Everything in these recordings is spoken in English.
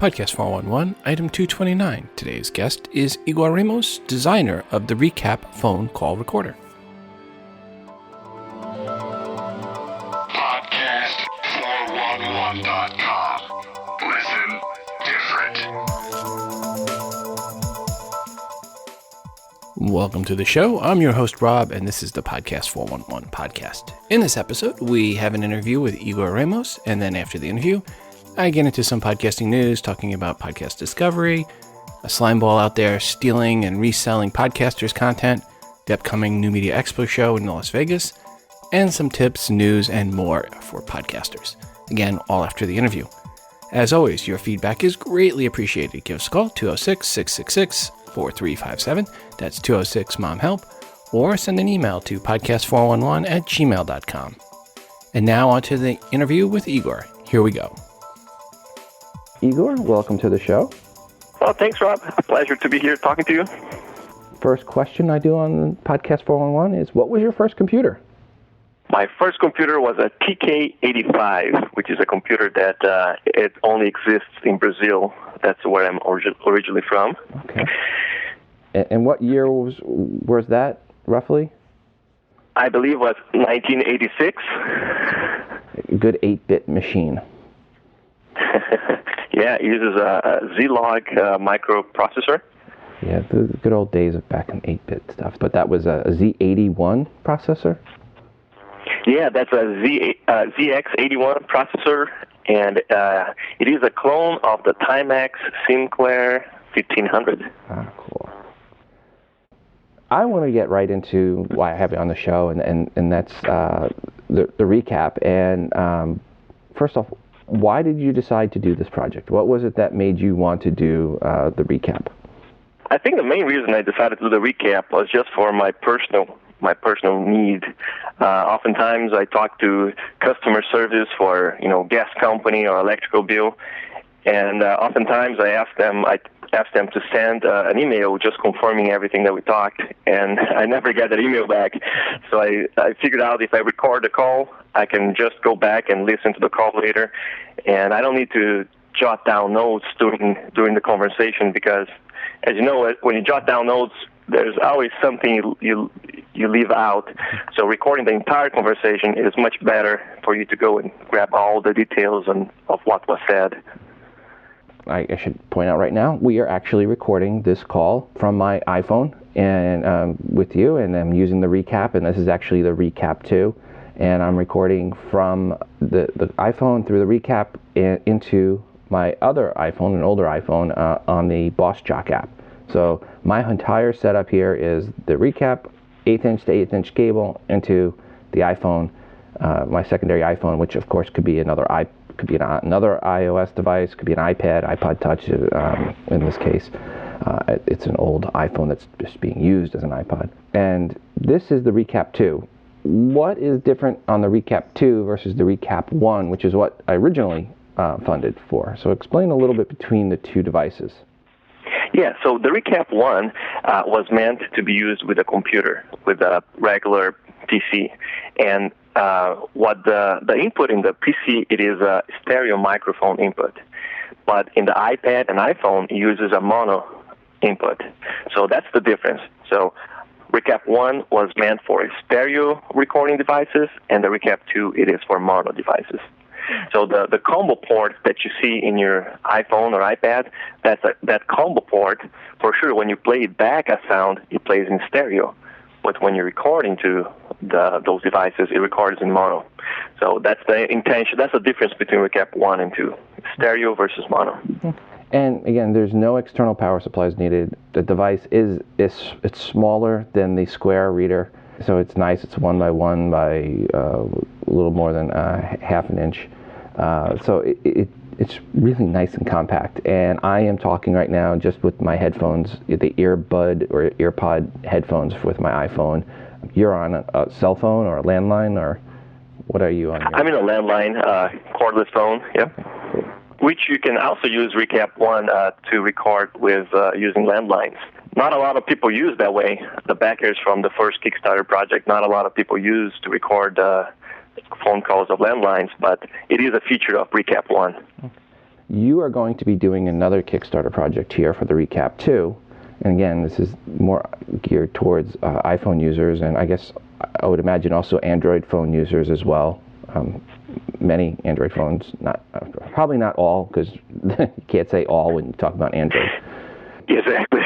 Podcast 411, Item 229. Today's guest is Igor Ramos, designer of the Recap phone call recorder. Podcast411.com. Listen different. Welcome to the show. I'm your host, Rob, and this is the Podcast 411 podcast. In this episode, we have an interview with Igor Ramos, and then after the interview, I get into some podcasting news, talking about podcast discovery, a slime ball out there stealing and reselling podcasters' content, the upcoming new Media Expo show in Las Vegas, and some tips, news, and more for podcasters. Again, all after the interview. As always, your feedback is greatly appreciated. Give us a call, 206-666-4357. That's 206-MOM-HELP. Or send an email to podcast411@gmail.com. And now on to the interview with Igor. Here we go. Igor, welcome to the show. Well, thanks, Rob. A pleasure to be here talking to you. First question I do on Podcast 411 is, what was your first computer? My first computer was a TK-85, which is a computer that it only exists in Brazil. That's where I'm originally from. Okay. And what year was that, roughly? I believe it was 1986. A good 8-bit machine. Yeah, it uses a Z-Log microprocessor. Yeah, the good old days of back in 8-bit stuff. But that was a Z81 processor? Yeah, that's a ZX81 processor, and it is a clone of the Timex Sinclair 1500. Ah, cool. I want to get right into why I have you on the show, and that's the recap. And first off, why did you decide to do this project? What was it that made you want to do the recap? I think the main reason I decided to do the recap was just for my personal need. Oftentimes I talk to customer service for, gas company or electrical bill, and oftentimes I ask them to send an email just confirming everything that we talked, and I never get that email back. So I figured out if I record the call, I can just go back and listen to the call later, and I don't need to jot down notes during the conversation, because, as you know, when you jot down notes, there's always something you leave out. So recording the entire conversation is much better for you to go and grab all the details of what was said. I should point out right now, we are actually recording this call from my iPhone and with you, and I'm using the recap, and this is actually the recap 2, and I'm recording from the iPhone through the recap into my other iPhone, an older iPhone, on the BossJock app. So my entire setup here is the recap, 1/8" to 1/8" cable into the iPhone, my secondary iPhone, which of course could be another iOS device, could be an iPad, iPod Touch. In this case, it's an old iPhone that's just being used as an iPod. And this is the Recap 2. What is different on the Recap 2 versus the Recap 1, which is what I originally funded for? So explain a little bit between the two devices. Yeah, so the Recap 1 was meant to be used with a computer, with a regular PC. And what the input in the PC, it is a stereo microphone input. But in the iPad and iPhone, it uses a mono input. So that's the difference. So Recap 1 was meant for stereo recording devices, and the Recap 2, it is for mono devices. So the combo port that you see in your iPhone or iPad, that combo port, for sure, when you play it back a sound, it plays in stereo. But when you're recording to those devices, it records in mono. So that's the intention. That's the difference between Recap 1 and 2, stereo versus mono. And again, there's no external power supplies needed. The device it's smaller than the Square reader, so it's nice. It's 1x1 by a little more than 1/2 inch. So it's really nice and compact. And I am talking right now just with my headphones, the earbud or earpod headphones with my iPhone. You're on a cell phone or a landline, or what are you on? I'm in a landline, cordless phone, yep. Cool. Which you can also use Recap 1 to record with using landlines. Not a lot of people use that way. The backers from the first Kickstarter project, not a lot of people use to record phone calls of landlines, but it is a feature of Recap 1. You are going to be doing another Kickstarter project here for the Recap 2. And again, this is more geared towards iPhone users, and I guess I would imagine also Android phone users as well. Many Android phones, probably not all, because you can't say all when you talk about Android. Exactly.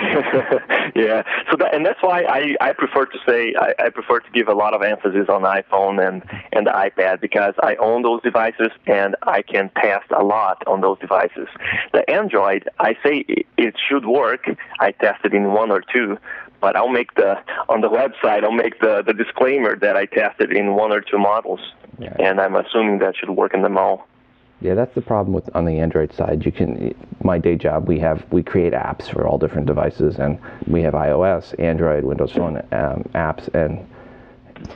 Yeah. So that's why I prefer to say I prefer to give a lot of emphasis on the iPhone and the iPad, because I own those devices and I can test a lot on those devices. The Android, I say it should work. I tested in one or two, but on the website I'll make the disclaimer that I tested in one or two models, yeah. And I'm assuming that should work in them all. Yeah, that's the problem on the Android side. My day job, we create apps for all different devices, and we have iOS, Android, Windows Phone apps, and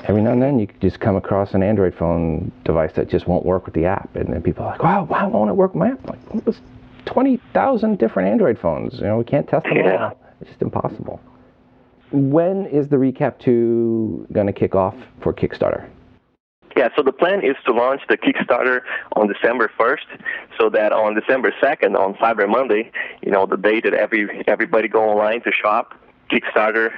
every now and then you just come across an Android phone device that just won't work with the app, and then people are like, wow, why won't it work with my app? Like, well, there's 20,000 different Android phones. We can't test them all. It's just impossible. When is the Recap 2 going to kick off for Kickstarter? Yeah, so the plan is to launch the Kickstarter on December 1st, so that on December 2nd, on Cyber Monday, the day that everybody go online to shop, Kickstarter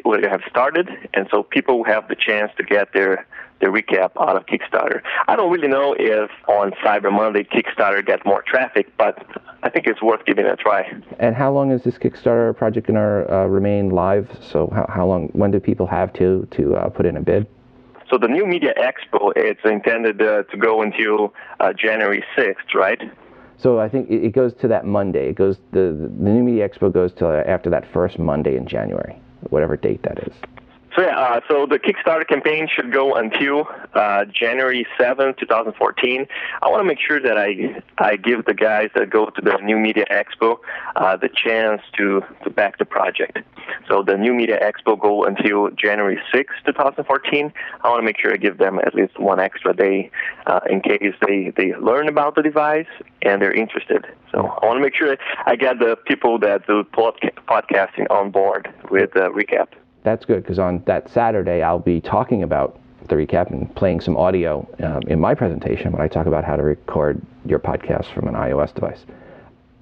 will have started, and so people will have the chance to get their recap out of Kickstarter. I don't really know if on Cyber Monday Kickstarter gets more traffic, but I think it's worth giving it a try. And how long is this Kickstarter project going to remain live? So when do people have to put in a bid? So the new Media Expo, it's intended to go until January 6th, right? So I think it goes to that Monday. The new Media Expo goes to after that first Monday in January, whatever date that is. So so the Kickstarter campaign should go until January 7th, 2014. I want to make sure that I give the guys that go to the new Media Expo the chance to back the project. So the new Media Expo go until January 6th, 2014. I want to make sure I give them at least one extra day in case they learn about the device and they're interested. So I want to make sure I get the people that do podcasting on board with Recap. That's good, because on that Saturday, I'll be talking about the Recap and playing some audio in my presentation when I talk about how to record your podcast from an iOS device.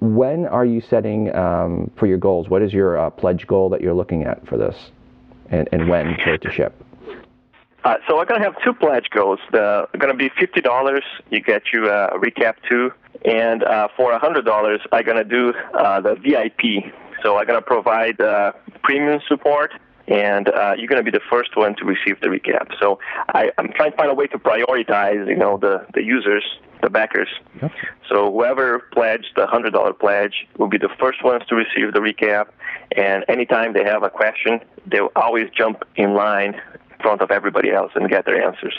When are you setting for your goals? What is your pledge goal that you're looking at for this, and when for it to ship? So I'm going to have two pledge goals. They're going to be $50, you get you a Recap 2, and for $100, I'm going to do the VIP. So I'm going to provide premium support, and you're going to be the first one to receive the Recap. So I'm trying to find a way to prioritize, the users, the backers. Okay. So whoever pledged the $100 pledge will be the first ones to receive the Recap, and anytime they have a question, they'll always jump in line in front of everybody else and get their answers.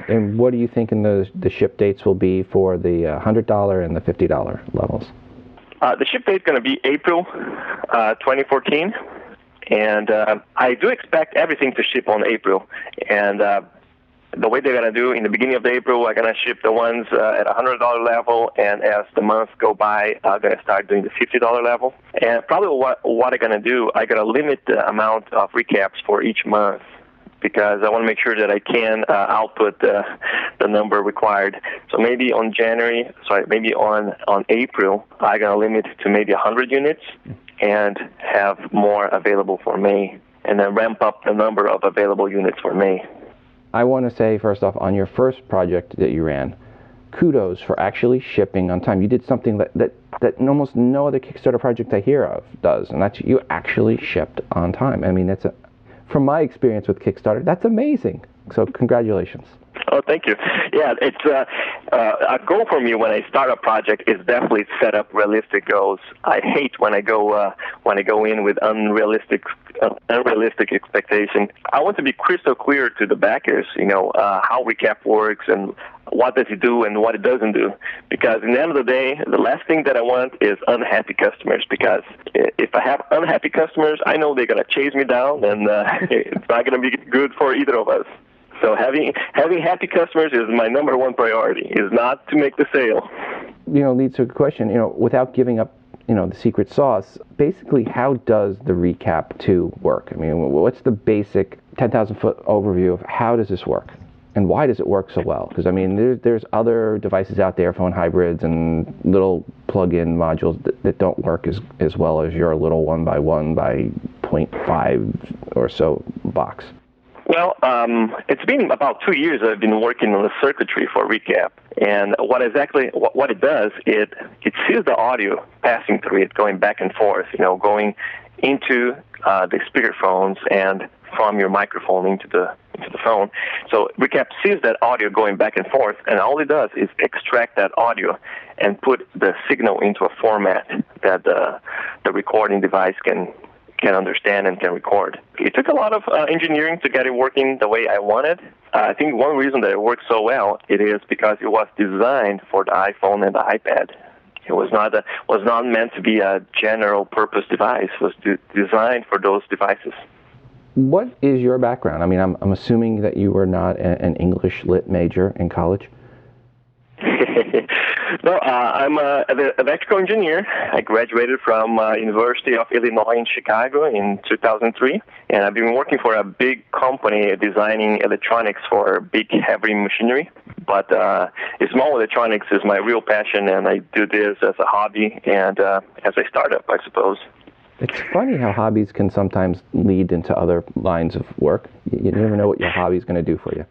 And what do you think the ship dates will be for the $100 and the $50 levels? The ship date is going to be April 2014. And I do expect everything to ship on April. And the way they're going to do, in the beginning of April, I'm going to ship the ones at $100 level, and as the months go by, I'm going to start doing the $50 level. And probably what I'm going to do, I'm going to limit the amount of recaps for each month, because I want to make sure that I can output the number required. So maybe on April, I'm going to limit it to maybe 100 units and have more available for May, and then ramp up the number of available units for May. I want to say, first off, on your first project that you ran, kudos for actually shipping on time. You did something that almost no other Kickstarter project I hear of does, and that's you actually shipped on time. I mean, from my experience with Kickstarter, that's amazing. So congratulations. Oh, thank you. Yeah, it's a goal for me when I start a project is definitely set up realistic goals. I hate when I go in with unrealistic expectation. I want to be crystal clear to the backers, how Recap works and what does it do and what it doesn't do. Because in the end of the day, the last thing that I want is unhappy customers. Because if I have unhappy customers, I know they're going to chase me down, and it's not going to be good for either of us. So having happy customers is my number one priority, is not to make the sale. Leads to a question, without giving up, the secret sauce, basically how does the Recap 2 work? I mean, what's the basic 10,000-foot overview of how does this work? And why does it work so well? Because, I mean, there's other devices out there, phone hybrids and little plug-in modules that don't work as well as your little 1x1 by 0.5 or so box. Well, it's been about 2 years I've been working on the circuitry for Recap. And what it does, it sees the audio passing through it, going back and forth, going into the speakerphones and from your microphone into the phone. So Recap sees that audio going back and forth, and all it does is extract that audio and put the signal into a format that the recording device can understand and can record. It took a lot of engineering to get it working the way I wanted. I think one reason that it works so well, it is because it was designed for the iPhone and the iPad. It was not meant to be a general purpose device. It was designed for those devices. What is your background? I mean, I'm assuming that you were not an English lit major in college. No, I'm an electrical engineer. I graduated from University of Illinois in Chicago in 2003, and I've been working for a big company designing electronics for big, heavy machinery. But small electronics is my real passion, and I do this as a hobby and as a startup, I suppose. It's funny how hobbies can sometimes lead into other lines of work. You never know what your hobby is going to do for you.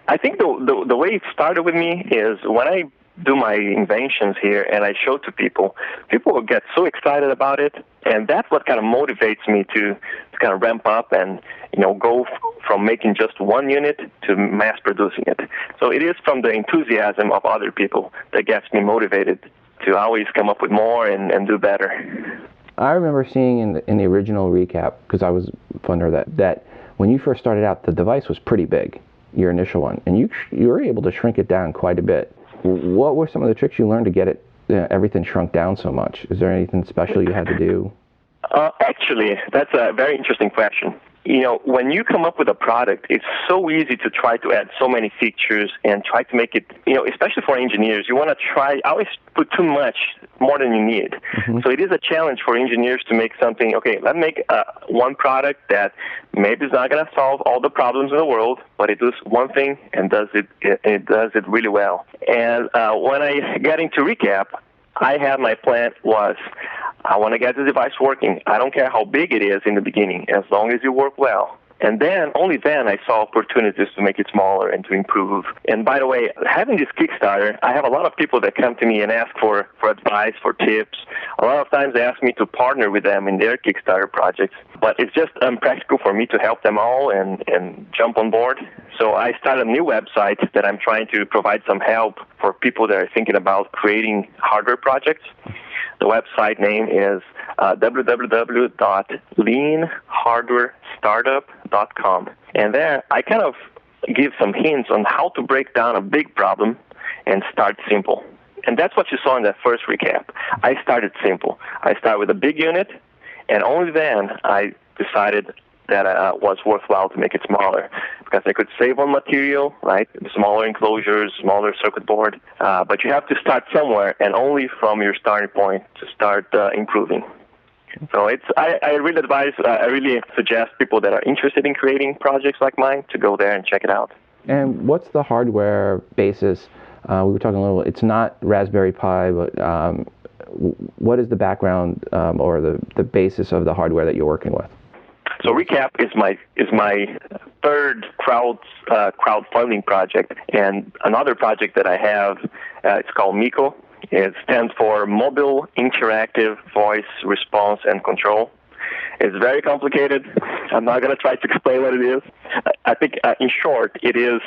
I think the way it started with me is when I do my inventions here and I show to people will get so excited about it, and that's what kind of motivates me to kind of ramp up and go from making just one unit to mass producing it. So it is from the enthusiasm of other people that gets me motivated to always come up with more and do better. I remember seeing in the original recap, because I was founder that when you first started out, the device was pretty big, your initial one, and you were able to shrink it down quite a bit. What were some of the tricks you learned to get it everything shrunk down so much? Is there anything special you had to do? Actually, that's a very interesting question. When you come up with a product, it's so easy to try to add so many features and try to make it, especially for engineers, you want to always put too much, more than you need. Mm-hmm. So it is a challenge for engineers to make something, okay, let's make one product that maybe is not going to solve all the problems in the world, but it does one thing and it does it really well. And when I got into Recap, I had my plan was, I want to get the device working. I don't care how big it is in the beginning, as long as you work well. And then, only then, I saw opportunities to make it smaller and to improve. And by the way, having this Kickstarter, I have a lot of people that come to me and ask for advice, for tips. A lot of times they ask me to partner with them in their Kickstarter projects. But it's just impractical for me to help them all and jump on board. So I started a new website that I'm trying to provide some help for people that are thinking about creating hardware projects. The website name is www.leanhardwarestartup.com. And there, I kind of give some hints on how to break down a big problem and start simple. And that's what you saw in that first recap. I started simple. I started with a big unit, and only then I decided that it was worthwhile to make it smaller, because I could save on material, right? Smaller enclosures, smaller circuit board. But you have to start somewhere, and only from your starting point to start improving. So I really suggest people that are interested in creating projects like mine to go there and check it out. And what's the hardware basis? We were talking a little, it's not Raspberry Pi, but what is the background or the basis of the hardware that you're working with? So Recap is my third crowdfunding project, and another project that I have, it's called MICO. It stands for Mobile Interactive Voice Response and Control. It's very complicated. I'm not going to try to explain what it is. I think, in short, it is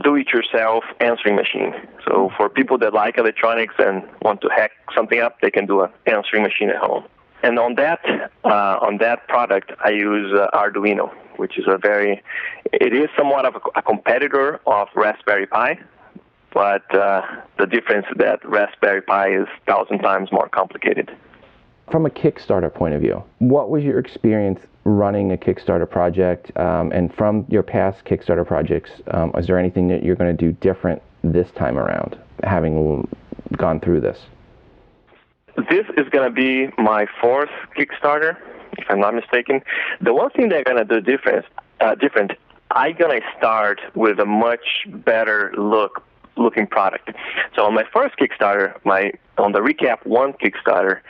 do-it-yourself answering machine. So for people that like electronics and want to hack something up, they can do an answering machine at home. And on that product, I use Arduino, which is it is somewhat of a competitor of Raspberry Pi, but the difference is that Raspberry Pi is 1,000 times more complicated. From a Kickstarter point of view, what was your experience running a Kickstarter project? And from your past Kickstarter projects, is there anything that you're going to do different this time around, having gone through this? This is going to be my fourth Kickstarter, if I'm not mistaken. The one thing they're going to do different, I'm going to start with a much better looking product. So on my first Kickstarter, on the Recap 1 Kickstarter,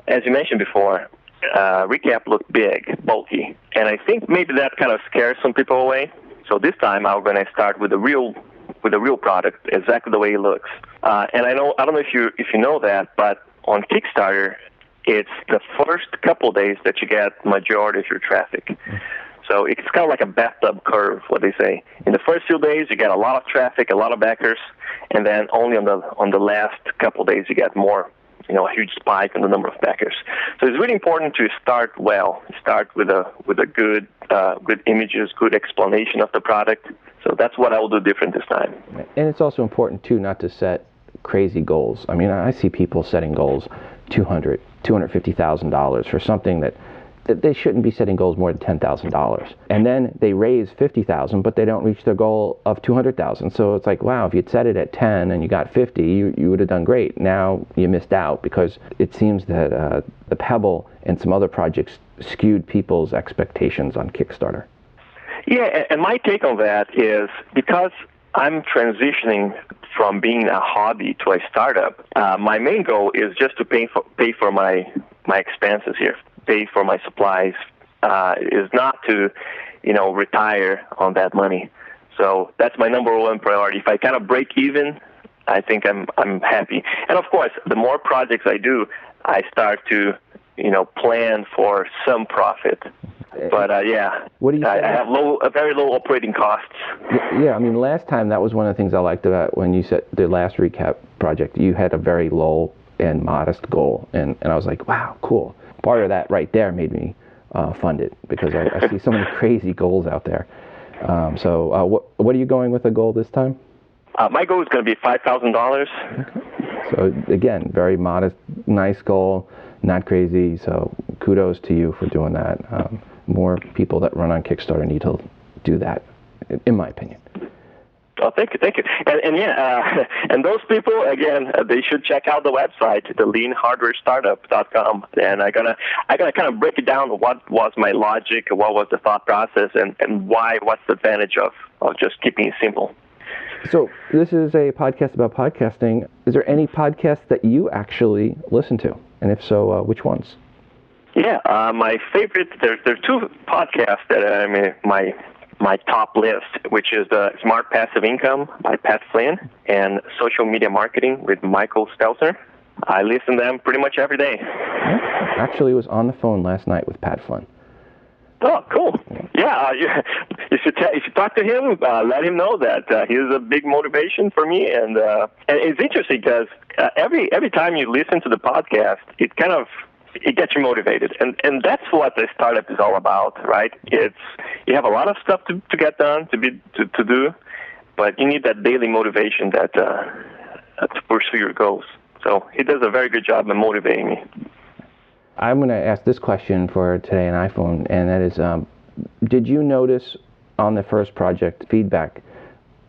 as you mentioned before, Recap looked big, bulky, and I think maybe that kind of scares some people away. So this time I'm going to start with a real product, exactly the way it looks. And I don't know if you know that, but on Kickstarter, it's the first couple of days that you get majority of your traffic. So it's kind of like a bathtub curve, what they say. In the first few days, you get a lot of traffic, a lot of backers, and then only on the last couple of days you get more, a huge spike in the number of backers. So it's really important to start well. Start with a good images, good explanation of the product. So that's what I will do different this time. And it's also important too not to set crazy goals. I mean, I see people setting goals, $250,000 for something that they shouldn't be setting goals more than $10,000. And then they raise $50,000, but they don't reach their goal of $200,000. So it's like, wow, if you'd set it at 10 and you got 50, you would have done great. Now you missed out because it seems that the Pebble and some other projects skewed people's expectations on Kickstarter. Yeah, and my take on that is because I'm transitioning from being a hobby to a startup, my main goal is just to pay for my expenses here, pay for my supplies, is not to, retire on that money. So that's my number one priority. If I kind of break even, I think I'm happy. And of course, the more projects I do, I start to, plan for some profit. But yeah, what do you I have very low operating costs. Yeah, I mean, last time that was one of the things I liked about when you said the last Recap project. You had a very low and modest goal, and I was like, wow, cool. Part of that right there made me fund it because I see so many crazy goals out there. So what are you going with a goal this time? My goal is going to be $5,000. Okay. So again, very modest, nice goal, not crazy. So kudos to you for doing that. More people that run on Kickstarter need to do that, in my opinion. Oh, thank you. And yeah, and those people, again, they should check out the website, the leanhardwarestartup.com. And I gotta kind of break it down. What was my logic? What was the thought process? And why? What's the advantage of just keeping it simple? So this is a podcast about podcasting. Is there any podcast that you actually listen to? And if so, which ones? Yeah, my favorite, there are two podcasts that are my top list, which is the Smart Passive Income by Pat Flynn and Social Media Marketing with Michael Stelzner. I listen to them pretty much every day. Actually, was on the phone last night with Pat Flynn. Oh, cool. Yeah, you should talk to him, let him know that he is a big motivation for me. And it's interesting because every time you listen to the podcast, it gets you motivated. And that's what the startup is all about, right? You have a lot of stuff to get done, to do, but you need that daily motivation that to pursue your goals. So he does a very good job of motivating me. I'm going to ask this question for today on iPhone, and that is, did you notice on the first project feedback,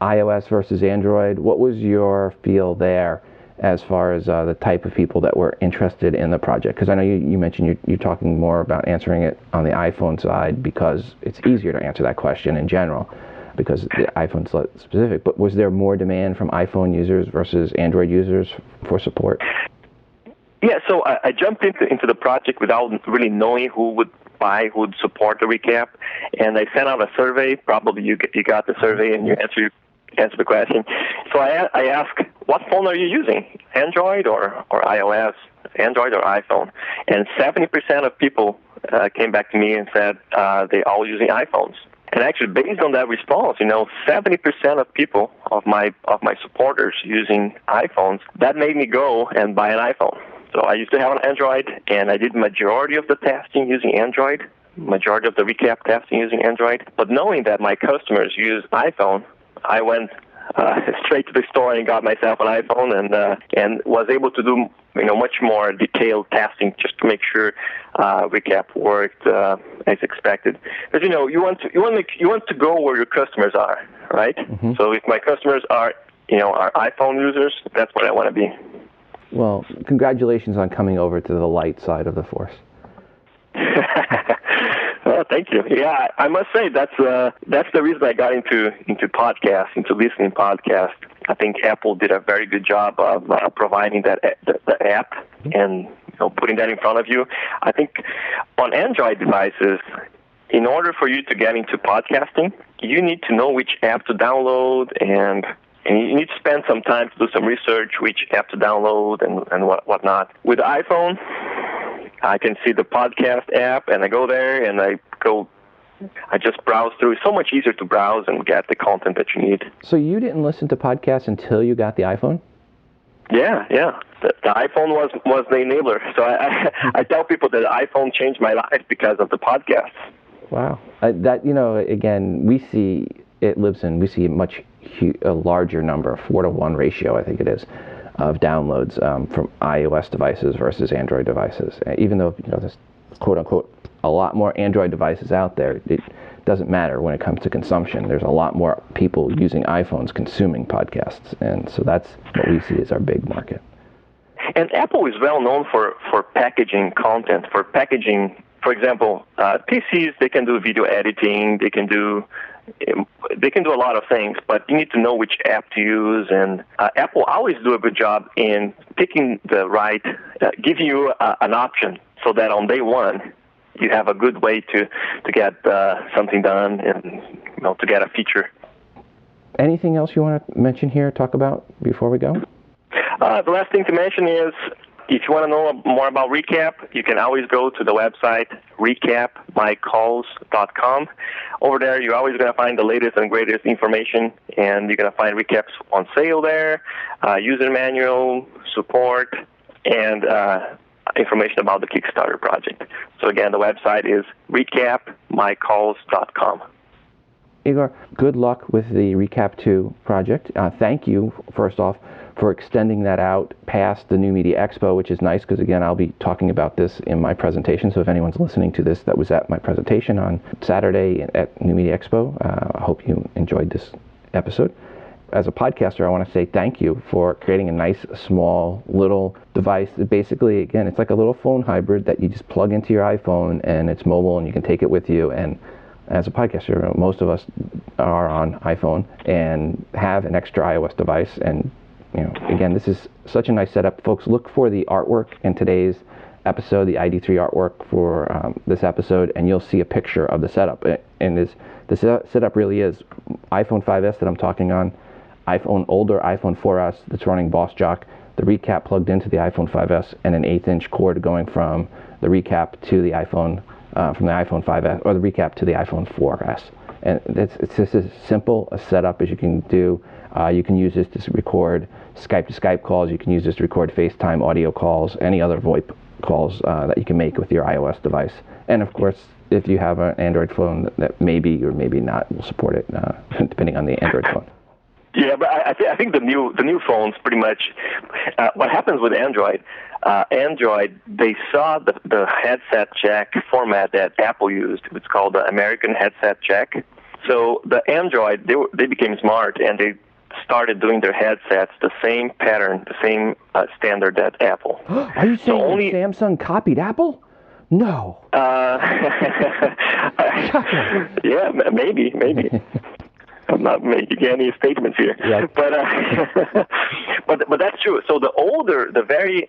iOS versus Android? What was your feel there as far as the type of people that were interested in the project? Because I know you mentioned you're talking more about answering it on the iPhone side because it's easier to answer that question in general because the iPhone's specific. But was there more demand from iPhone users versus Android users for support? Yeah, so I jumped into the project without really knowing who would support the Recap, and I sent out a survey. Probably you got the survey and you answer the question. So I asked, what phone are you using, Android or iOS, Android or iPhone? And 70% of people came back to me and said they're all using iPhones. And actually, based on that response, 70% of people of my supporters using iPhones, that made me go and buy an iPhone. So I used to have an Android, and I did majority of the testing using Android, majority of the Recap testing using Android. But knowing that my customers use iPhone, I went straight to the store and got myself an iPhone, and was able to do much more detailed testing just to make sure Recap worked as expected. Because you want to go where your customers are, right? Mm-hmm. So if my customers are iPhone users, that's where I want to be. Well, congratulations on coming over to the light side of the force. Well, Thank you. Yeah, I must say that's the reason I got into podcasts, into listening podcasts. I think Apple did a very good job of providing the app and putting that in front of you. I think on Android devices, in order for you to get into podcasting, you need to know which app to download, and you need to spend some time to do some research, which app to download and whatnot. With the iPhone, I can see the podcast app, and I go there, and I just browse through. It's so much easier to browse and get the content that you need. So you didn't listen to podcasts until you got the iPhone? Yeah. The iPhone was the enabler. So I tell people that the iPhone changed my life because of the podcast. Wow. Again, we see a larger number, 4-to-1 ratio, I think it is, of downloads from iOS devices versus Android devices. Even though there's quote unquote a lot more Android devices out there, it doesn't matter when it comes to consumption. There's a lot more people using iPhones consuming podcasts, and so that's what we see as our big market. And Apple is well known for packaging content, for packaging. For example, PCs, they can do video editing, they can do a lot of things, but you need to know which app to use, and Apple always do a good job in picking the right, giving you an option so that on day one you have a good way to get something done and to get a feature. Anything else you want to mention here, talk about before we go? The last thing to mention is, if you want to know more about Recap, you can always go to the website, recapmycalls.com. Over there, you're always going to find the latest and greatest information, and you're going to find recaps on sale there, user manual, support, and information about the Kickstarter project. So again, the website is recapmycalls.com. Igor, good luck with the Recap 2 project. Thank you, first off, for extending that out past the New Media Expo, which is nice because, again, I'll be talking about this in my presentation. So if anyone's listening to this that was at my presentation on Saturday at New Media Expo, I hope you enjoyed this episode. As a podcaster, I want to say thank you for creating a nice, small, little device. Basically, again, it's like a little phone hybrid that you just plug into your iPhone, and it's mobile, and you can take it with you. And as a podcaster, most of us are on iPhone and have an extra iOS device. And again, this is such a nice setup. Folks, look for the artwork in today's episode, the ID3 artwork for this episode, and you'll see a picture of the setup. And the setup really is iPhone 5S that I'm talking on, older iPhone 4S that's running BossJock, the Recap plugged into the iPhone 5S, and an 1/8-inch cord going from the Recap to the iPhone, from the iPhone 5S, or the Recap to the iPhone 4S. And it's just as simple a setup as you can do. You can use this to record Skype to Skype calls. You can use this to record FaceTime audio calls, any other VoIP calls that you can make with your iOS device. And of course, if you have an Android phone that maybe or maybe not will support it, depending on the Android phone. Yeah, but I think the new phones pretty much. What happens with Android? Android, they saw the headset jack format that Apple used. It's called the American headset jack. So the Android, they became smart, and they started doing their headsets the same pattern, the same standard that Apple. Are you saying Samsung copied Apple? No. Yeah, maybe. I'm not making any statements here, yeah. but that's true. So the very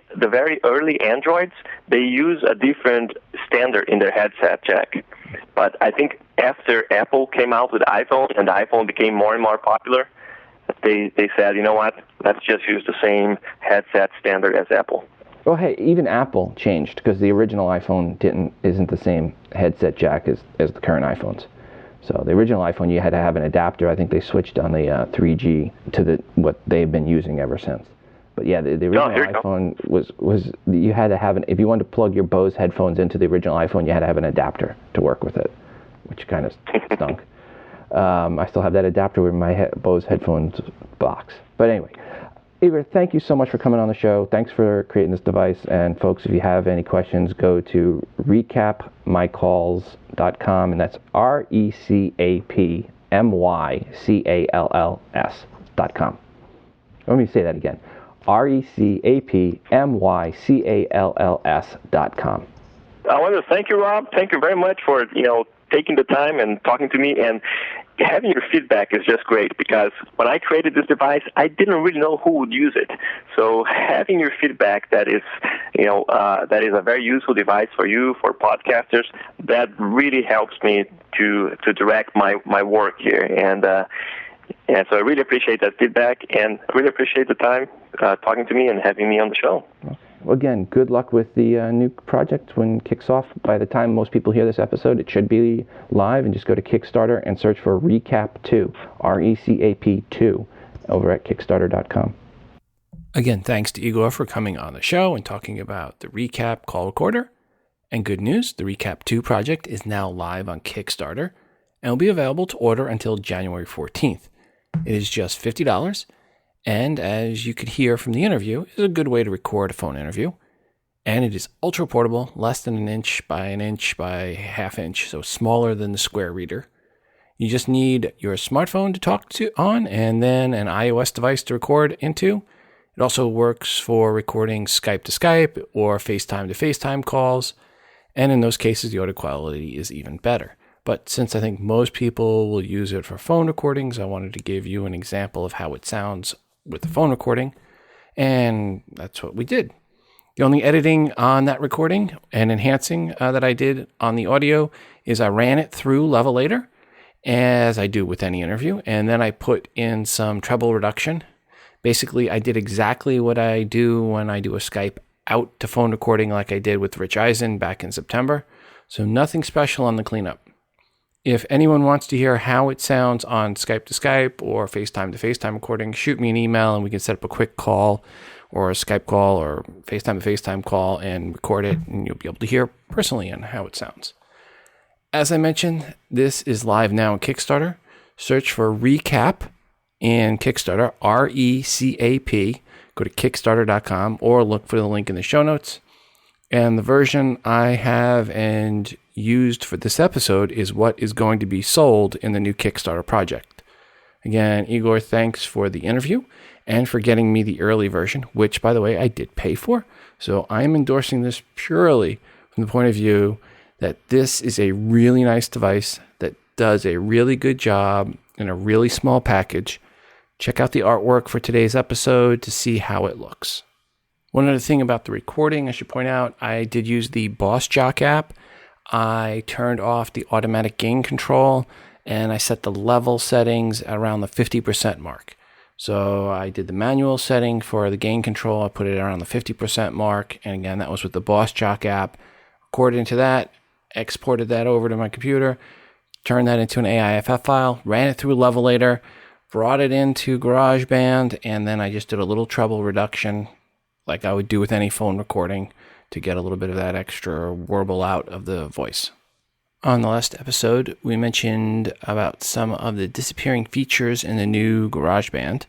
early Androids, they use a different standard in their headset jack. But I think after Apple came out with iPhone and the iPhone became more and more popular, they said, you know what, let's just use the same headset standard as Apple. Well, hey, even Apple changed because the original iPhone isn't the same headset jack as the current iPhones. So the original iPhone, you had to have an adapter. I think they switched on the 3G to what they've been using ever since. But yeah, the original iPhone was you had to have if you wanted to plug your Bose headphones into the original iPhone, you had to have an adapter to work with it, which kind of stunk. I still have that adapter in my Bose headphones box. But anyway, Igor, thank you so much for coming on the show. Thanks for creating this device. And folks, if you have any questions, go to recapmycalls.com, and that's recapmycalls.com. Let me say that again. recapmycalls.com. I want to thank you, Rob. Thank you very much for taking the time and talking to me, and having your feedback is just great, because when I created this device, I didn't really know who would use it. So having your feedback that is a very useful device for you, for podcasters, that really helps me to direct my work here. And so I really appreciate that feedback, and I really appreciate the time talking to me and having me on the show. Well, again, good luck with the new project when it kicks off. By the time most people hear this episode, it should be live, and just go to Kickstarter and search for Recap 2, RECAP 2, over at Kickstarter.com. Again, thanks to Igor for coming on the show and talking about the Recap call recorder. And good news, the Recap 2 project is now live on Kickstarter and will be available to order until January 14th. It is just $50. And as you could hear from the interview, is a good way to record a phone interview. And it is ultra portable, less than an inch by half inch, so smaller than the Square Reader. You just need your smartphone to talk on, and then an iOS device to record into. It also works for recording Skype to Skype or FaceTime to FaceTime calls. And in those cases, the audio quality is even better. But since I think most people will use it for phone recordings, I wanted to give you an example of how it sounds with the phone recording, and that's what we did. The only editing on that recording and enhancing that I did on the audio is I ran it through Levelator, as I do with any interview, and then I put in some treble reduction. Basically, I did exactly what I do when I do a Skype out to phone recording like I did with Rich Eisen back in September, so nothing special on the cleanup. If anyone wants to hear how it sounds on Skype to Skype or FaceTime to FaceTime recording, shoot me an email and we can set up a quick call or a Skype call or FaceTime to FaceTime call and record it, and you'll be able to hear personally on how it sounds. As I mentioned, this is live now on Kickstarter. Search for Recap in Kickstarter, RECAP. Go to Kickstarter.com or look for the link in the show notes. And the version I have and used for this episode is what is going to be sold in the new Kickstarter project. Again, Igor, thanks for the interview and for getting me the early version, which, by the way, I did pay for. So I'm endorsing this purely from the point of view that this is a really nice device that does a really good job in a really small package. Check out the artwork for today's episode to see how it looks. One other thing about the recording, I should point out, I did use the BossJock app. I turned off the automatic gain control, and I set the level settings around the 50% mark. So I did the manual setting for the gain control. I put it around the 50% mark. And again, that was with the BossJock app. Recorded into that, exported that over to my computer, turned that into an AIFF file, ran it through Levelator, brought it into GarageBand, and then I just did a little treble reduction like I would do with any phone recording to get a little bit of that extra warble out of the voice. On the last episode, we mentioned about some of the disappearing features in the new GarageBand.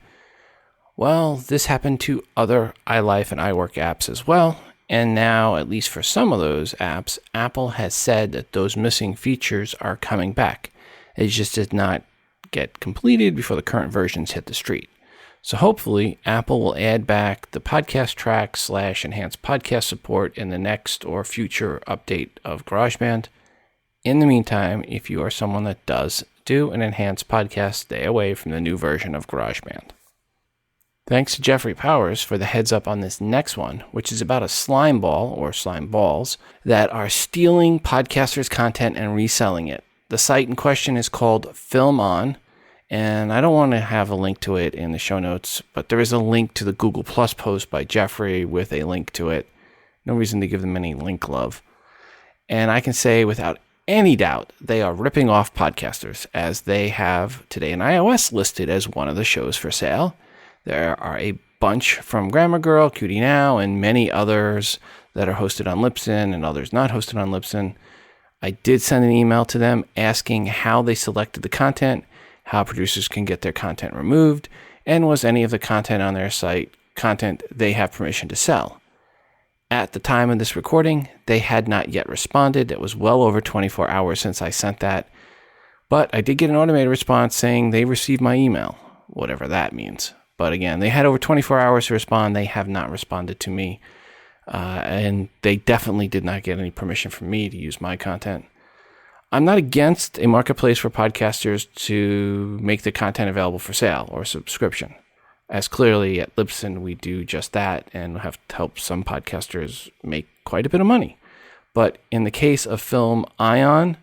Well, this happened to other iLife and iWork apps as well, and now, at least for some of those apps, Apple has said that those missing features are coming back. It just did not get completed before the current versions hit the street. So hopefully, Apple will add back the podcast track / enhanced podcast support in the next or future update of GarageBand. In the meantime, if you are someone that does do an enhanced podcast, stay away from the new version of GarageBand. Thanks to Jeffrey Powers for the heads up on this next one, which is about a slime ball or slime balls that are stealing podcasters' content and reselling it. The site in question is called Film On. And I don't want to have a link to it in the show notes, but there is a link to the Google Plus post by Jeffrey with a link to it. No reason to give them any link love. And I can say without any doubt, they are ripping off podcasters, as they have Today in iOS listed as one of the shows for sale. There are a bunch from Grammar Girl, Cutie Now, and many others that are hosted on Libsyn and others not hosted on Libsyn. I did send an email to them asking how they selected the content, how producers can get their content removed, and was any of the content on their site content they have permission to sell. At the time of this recording, they had not yet responded. It was well over 24 hours since I sent that. But I did get an automated response saying they received my email, whatever that means. But again, they had over 24 hours to respond. They have not responded to me. And they definitely did not get any permission from me to use my content. I'm not against a marketplace for podcasters to make the content available for sale or subscription, as clearly at Libsyn we do just that and have helped some podcasters make quite a bit of money. But in the case of Film Ion,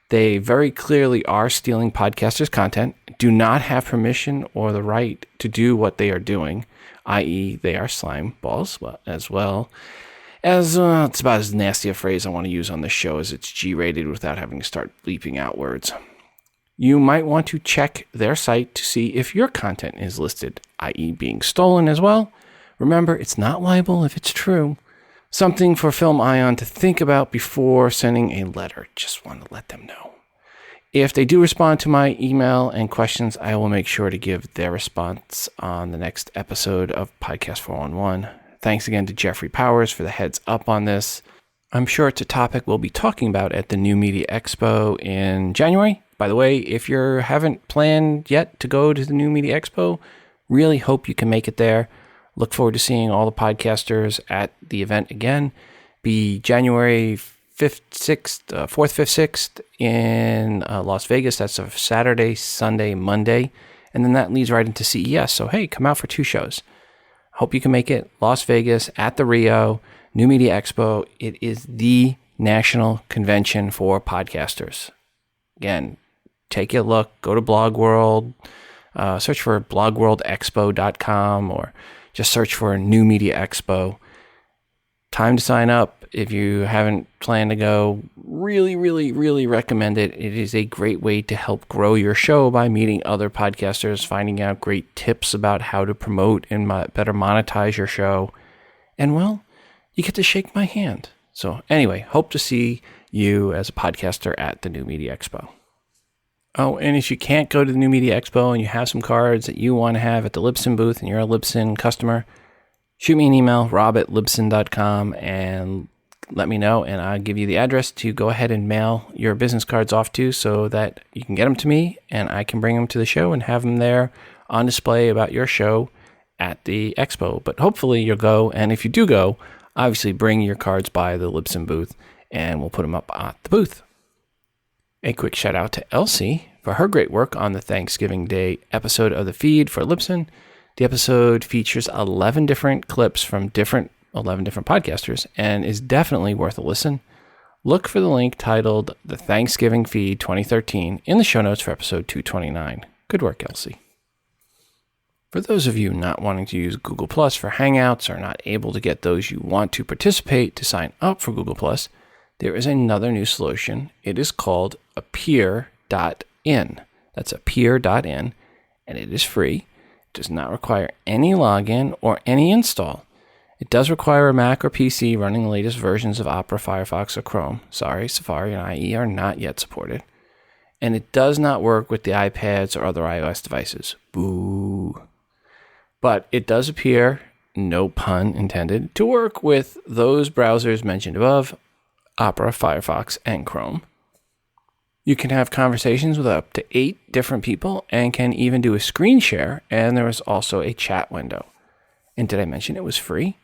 they very clearly are stealing podcasters' content, do not have permission or the right to do what they are doing, i.e. they are slime balls as well. It's about as nasty a phrase I want to use on this show as it's G-rated without having to start bleeping out words. You might want to check their site to see if your content is listed, i.e. being stolen as well. Remember, it's not libel if it's true. Something for Film Ion to think about before sending a letter. Just want to let them know. If they do respond to my email and questions, I will make sure to give their response on the next episode of Podcast 411. Thanks again to Jeffrey Powers for the heads up on this. I'm sure it's a topic we'll be talking about at the new Media Expo in January. By the way, if you haven't planned yet to go to the new Media Expo, really hope you can make it there. Look forward to seeing all the podcasters at the event again. Be January 4th, 5th, 6th in Las Vegas. That's a Saturday, Sunday, Monday. And then that leads right into CES. So, hey, come out for 2 shows. Hope you can make it. Las Vegas at the Rio, New Media Expo. It is the national convention for podcasters. Again, take a look. Go to Blog World. Search for blogworldexpo.com or just search for New Media Expo. Time to sign up. If you haven't planned to go, really, really, really recommend it. It is a great way to help grow your show by meeting other podcasters, finding out great tips about how to promote and better monetize your show. And, well, you get to shake my hand. So, anyway, hope to see you as a podcaster at the New Media Expo. Oh, and if you can't go to the New Media Expo and you have some cards that you want to have at the Libsyn booth and you're a Libsyn customer, shoot me an email, rob@libsyn.com, and let me know, and I'll give you the address to go ahead and mail your business cards off to so that you can get them to me and I can bring them to the show and have them there on display about your show at the expo. But hopefully you'll go, and if you do go, obviously bring your cards by the Libsyn booth and we'll put them up at the booth. A quick shout out to Elsie for her great work on the Thanksgiving Day episode of the feed for Libsyn. The episode features 11 different clips from 11 different podcasters and is definitely worth a listen. Look for the link titled The Thanksgiving Feed 2013 in the show notes for episode 229. Good work, Elsie. For those of you not wanting to use Google Plus for Hangouts or not able to get those you want to participate to sign up for Google Plus, there is another new solution. It is called Appear.in. That's Appear.in, and it is free. It does not require any login or any install. It does require a Mac or PC running the latest versions of Opera, Firefox, or Chrome. Sorry, Safari and IE are not yet supported. And it does not work with the iPads or other iOS devices. Boo. But it does appear, no pun intended, to work with those browsers mentioned above, Opera, Firefox, and Chrome. You can have conversations with up to 8 different people and can even do a screen share, and there is also a chat window. And did I mention it was free?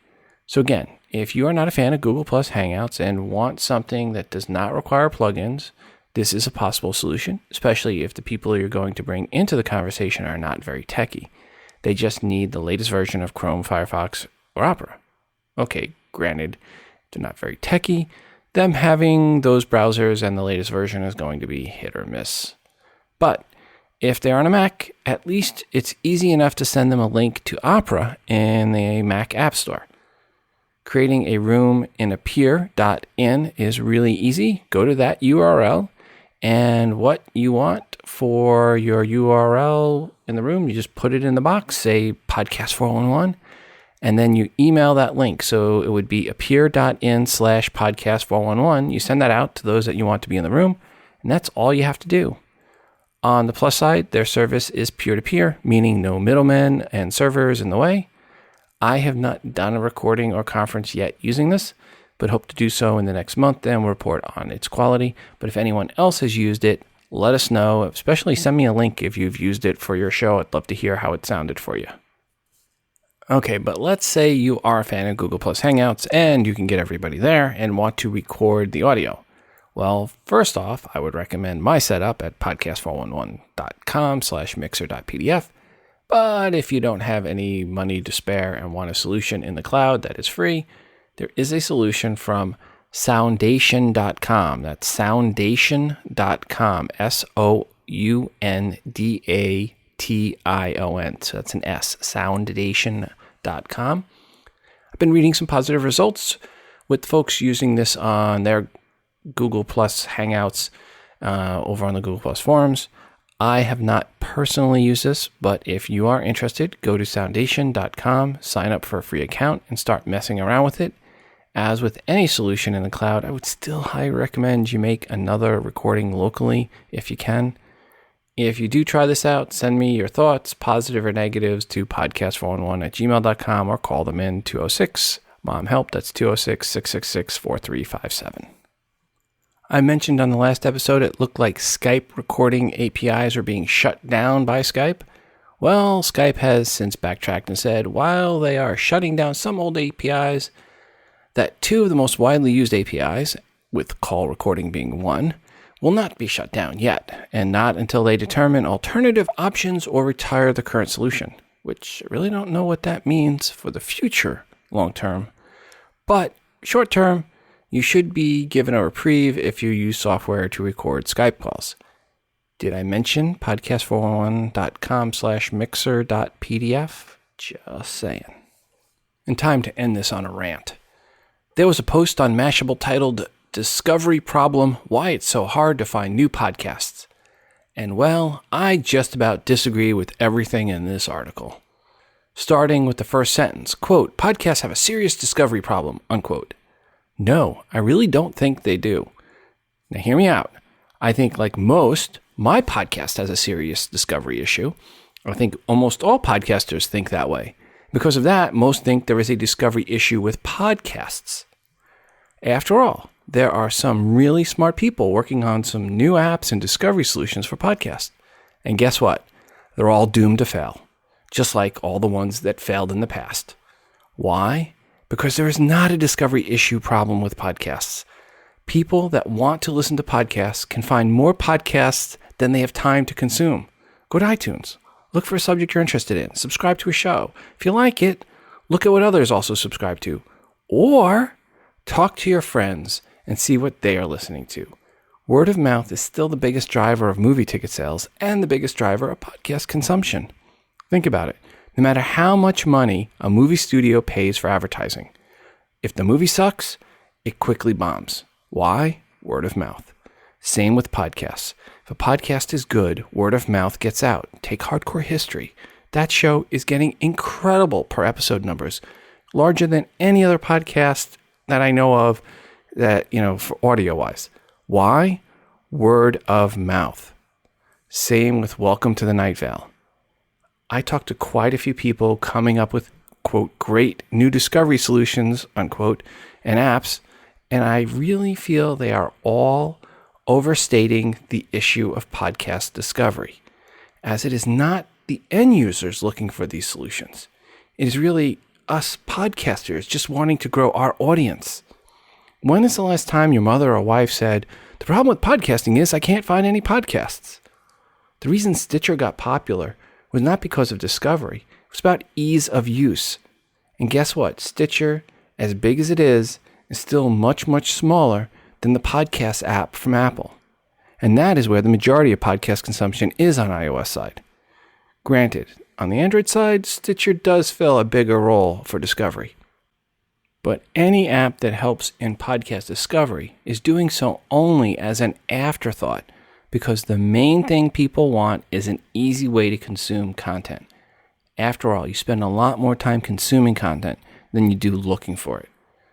So again, if you are not a fan of Google Plus Hangouts and want something that does not require plugins, this is a possible solution, especially if the people you're going to bring into the conversation are not very techie. They just need the latest version of Chrome, Firefox, or Opera. Okay, granted, they're not very techie. Them having those browsers and the latest version is going to be hit or miss. But if they're on a Mac, at least it's easy enough to send them a link to Opera in the Mac App Store. Creating a room in Appear.in is really easy. Go to that URL, and what you want for your URL in the room, you just put it in the box, say Podcast 411, and then you email that link. So it would be Appear.in/Podcast 411. You send that out to those that you want to be in the room, and that's all you have to do. On the plus side, their service is peer-to-peer, meaning no middlemen and servers in the way. I have not done a recording or conference yet using this, but hope to do so in the next month and will report on its quality. But if anyone else has used it, let us know. Especially send me a link if you've used it for your show. I'd love to hear how it sounded for you. Okay, but let's say you are a fan of Google Plus Hangouts and you can get everybody there and want to record the audio. Well, first off, I would recommend my setup at podcast411.com/mixer.pdf. But if you don't have any money to spare and want a solution in the cloud that is free, there is a solution from Soundation.com. That's Soundation.com. Soundation. So that's an S. Soundation.com. I've been reading some positive results with folks using this on their Google Plus Hangouts over on the Google Plus forums. I have not personally used this, but if you are interested, go to Soundation.com, sign up for a free account, and start messing around with it. As with any solution in the cloud, I would still highly recommend you make another recording locally if you can. If you do try this out, send me your thoughts, positive or negatives, to podcast411@gmail.com or call them in 206-MOM-HELP. That's 206-666-4357. I mentioned on the last episode it looked like Skype recording APIs are being shut down by Skype. Well, Skype has since backtracked and said while they are shutting down some old APIs, that two of the most widely used APIs, with call recording being one, will not be shut down yet, and not until they determine alternative options or retire the current solution, which I really don't know what that means for the future long term. But short term, you should be given a reprieve if you use software to record Skype calls. Did I mention podcast411.com/mixer.pdf? Just saying. And time to end this on a rant. There was a post on Mashable titled, "Discovery Problem, Why It's So Hard to Find New Podcasts." And well, I just about disagree with everything in this article. Starting with the first sentence, quote, "Podcasts have a serious discovery problem," unquote. No, I really don't think they do. Now hear me out. I think like most, my podcast has a serious discovery issue. I think almost all podcasters think that way. Because of that, most think there is a discovery issue with podcasts. After all, there are some really smart people working on some new apps and discovery solutions for podcasts. And guess what? They're all doomed to fail, just like all the ones that failed in the past. Why? Because there is not a discovery issue problem with podcasts. People that want to listen to podcasts can find more podcasts than they have time to consume. Go to iTunes. Look for a subject you're interested in. Subscribe to a show. If you like it, look at what others also subscribe to. Or talk to your friends and see what they are listening to. Word of mouth is still the biggest driver of movie ticket sales and the biggest driver of podcast consumption. Think about it. No matter how much money a movie studio pays for advertising, if the movie sucks, it quickly bombs. Why? Word of mouth. Same with podcasts. If a podcast is good, word of mouth gets out. Take Hardcore History. That show is getting incredible per episode numbers, larger than any other podcast that I know of that, for audio-wise. Why? Word of mouth. Same with Welcome to the Night Vale. I talked to quite a few people coming up with, quote, great new discovery solutions, unquote, and apps, and I really feel they are all overstating the issue of podcast discovery, as it is not the end users looking for these solutions. It is really us podcasters just wanting to grow our audience. When is the last time your mother or wife said, "The problem with podcasting is I can't find any podcasts"? The reason Stitcher got popular was not because of discovery. It was about ease of use. And guess what? Stitcher, as big as it is still much, much smaller than the podcast app from Apple. And that is where the majority of podcast consumption is on iOS side. Granted, on the Android side, Stitcher does fill a bigger role for discovery. But any app that helps in podcast discovery is doing so only as an afterthought, because the main thing people want is an easy way to consume content. After all, you spend a lot more time consuming content than you do looking for it.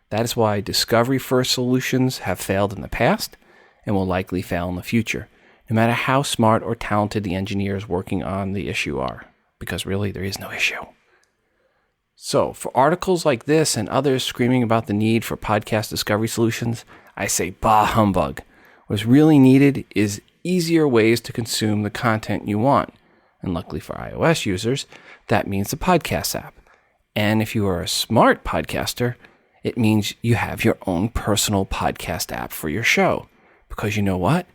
That is why discovery-first solutions have failed in the past and will likely fail in the future, no matter how smart or talented the engineers working on the issue are, because really there is no issue. So, for articles like this and others screaming about the need for podcast discovery solutions, I say bah humbug. What's really needed is easier ways to consume the content you want. And luckily for iOS users, that means the podcast app. And if you are a smart podcaster, it means you have your own personal podcast app for your show. Because you know what?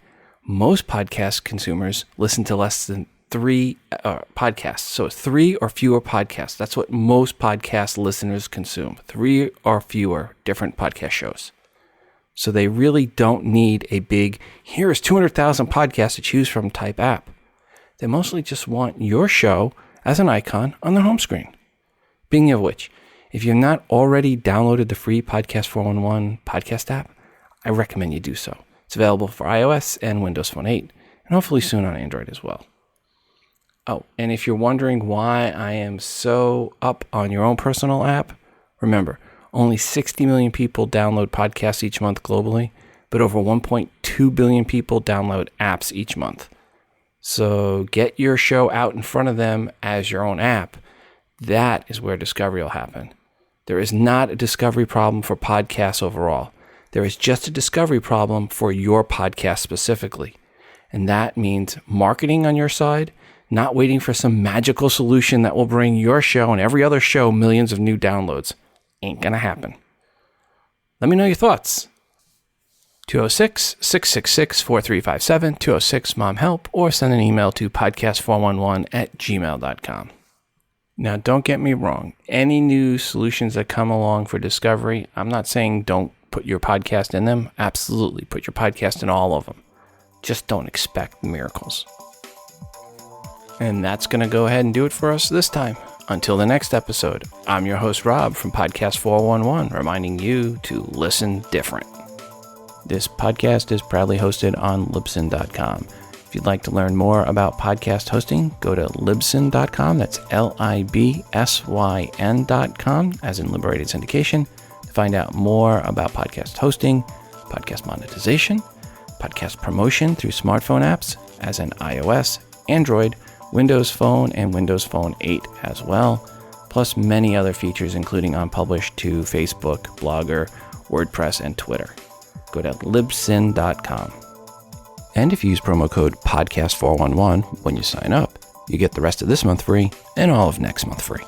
Most podcast consumers listen to less than 3 podcasts. So 3 or fewer podcasts. That's what most podcast listeners consume. 3 or fewer different podcast shows. So they really don't need a big, here's 200,000 podcasts to choose from type app. They mostly just want your show as an icon on their home screen. Speaking of which, if you've not already downloaded the free Podcast 411 podcast app, I recommend you do so. It's available for iOS and Windows Phone 8, and hopefully soon on Android as well. Oh, and if you're wondering why I am so up on your own personal app, remember, only 60 million people download podcasts each month globally, but over 1.2 billion people download apps each month. So get your show out in front of them as your own app. That is where discovery will happen. There is not a discovery problem for podcasts overall. There is just a discovery problem for your podcast specifically. And that means marketing on your side, not waiting for some magical solution that will bring your show and every other show millions of new downloads. Ain't gonna happen. Let me know your thoughts. 206-666-4357, 206-MOM-HELP, or send an email to podcast411@gmail.com. Now, don't get me wrong. Any new solutions that come along for discovery, I'm not saying don't put your podcast in them. Absolutely, put your podcast in all of them. Just don't expect miracles. And that's going to go ahead and do it for us this time. Until the next episode, I'm your host, Rob, from Podcast 411, reminding you to listen different. This podcast is proudly hosted on Libsyn.com. If you'd like to learn more about podcast hosting, go to Libsyn.com. That's Libsyn.com, as in Liberated Syndication, to find out more about podcast hosting, podcast monetization, podcast promotion through smartphone apps, as in iOS, Android, Windows Phone, and Windows Phone 8 as well, plus many other features, including unpublished to Facebook, Blogger, WordPress, and Twitter. Go to Libsyn.com. And if you use promo code podcast411 when you sign up, you get the rest of this month free and all of next month free.